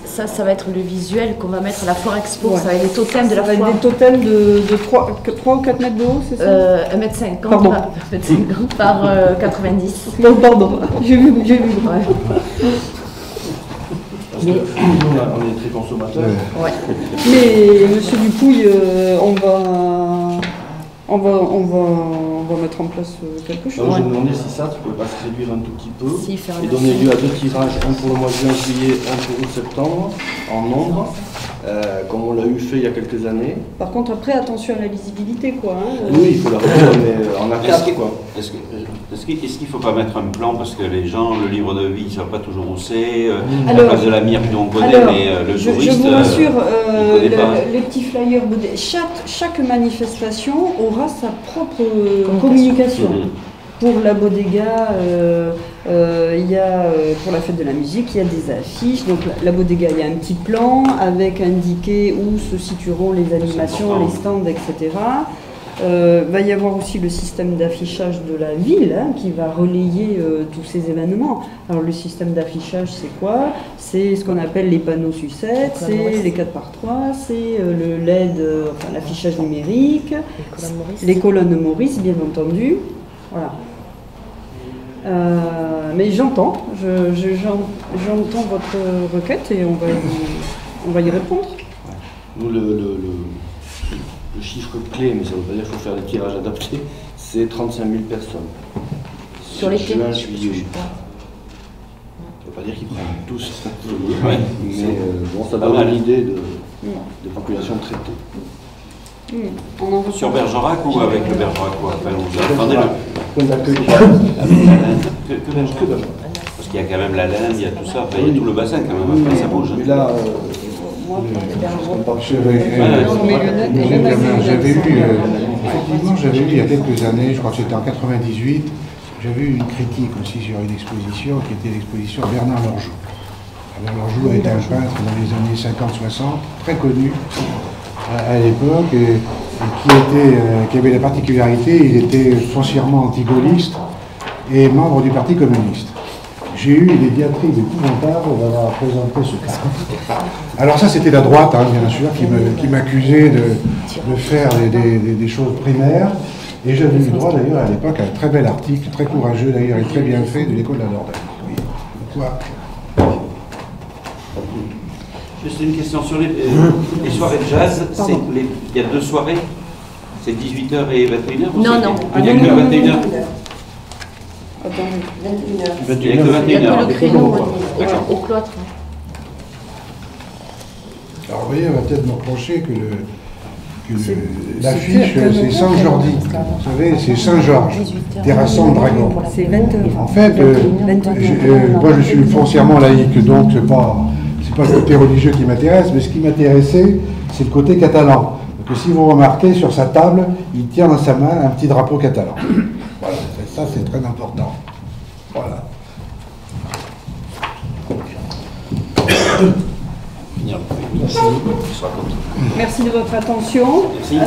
ça va être le visuel qu'on va mettre à la Foire Expo. Ça va être les totems de la foire. Ça va être des totems de 3 ou 4 mètres de haut, c'est ça 1,50 m par 90. Non, pardon, j'ai vu. Parce que nous, on est très consommateurs. Ouais. Mais monsieur Dupouille, on va mettre en place quelque chose. Alors, j'ai demandé si ça pouvait pas se réduire un tout petit peu et donner lieu à 2 tirages, un pour le mois de juin, juillet, un pour août-septembre, en nombre, comme on l'a fait il y a quelques années. Par contre, après, attention à la lisibilité, quoi. Oui, il faut la réduire, mais en A4, quoi. Est-ce qu'il ne faut pas mettre un plan, parce que les gens, le livre de vie, ils ne savent pas toujours où c'est, la place de la Mire, on connaît, mais le touriste, je vous rassure, les petits flyers, chaque manifestation aura sa propre communication. Pour la bodega, il y a, pour la fête de la musique, il y a des affiches. Donc la bodega, il y a un petit plan avec indiqué où se situeront les animations, les stands, etc. Va y avoir aussi le système d'affichage de la ville qui va relayer tous ces événements. Alors le système d'affichage, c'est quoi? C'est ce qu'on appelle les panneaux sucettes, c'est les 4x3, c'est le LED, enfin l'affichage numérique, les colonnes Maurice, bien entendu. Voilà. Mais j'entends votre requête et on va y répondre. Nous, le chiffre clé, mais ça ne veut pas dire qu'il faut faire des tirages adaptés, c'est 35 000 personnes. Sur les juin, juillet. Ça ne veut pas dire qu'ils prennent tous, mais bon, ça donne une idée de population traitée. Sur Bergerac ou avec le Bergeracois? Parce qu'il y a quand même la laine, il y a tout ça, il y a tout le bassin quand même, après ça bouge. Mais là, j'avais eu il y a quelques années, je crois que c'était en 98, j'avais eu une critique aussi sur une exposition qui était l'exposition Bernard Lorjou. Bernard Lorjou a été un peintre dans les années 50-60, très connu à l'époque, et qui avait la particularité, il était foncièrement anti-gaulliste et membre du Parti communiste. J'ai eu des diatribes épouvantables d'avoir présenté ce cas. Alors ça, c'était la droite, bien sûr, qui m'accusait de faire des choses primaires. Et j'avais eu droit d'ailleurs à l'époque à un très bel article, très courageux d'ailleurs et très bien fait de l'école de la Dordogne. Oui. Pourquoi ? Juste une question sur les soirées de jazz. Il y a 2 soirées. C'est 18h et 21h? Non. Il n'y a que 21h. Attendez. Il n'y a que 21h. Il y a que le créneau au cloître. Alors vous voyez, on va peut-être me reprocher que l'affiche, c'est Saint-Jordi. Vous savez, c'est Saint-Georges, terrassant dragon. C'est 20h. En fait, moi je suis foncièrement laïque, donc c'est pas le côté religieux qui m'intéresse, mais ce qui m'intéressait, c'est le côté catalan. Donc si vous remarquez, sur sa table, il tient dans sa main un petit drapeau catalan. Voilà, ça c'est très important. Voilà. Merci de votre attention. Merci.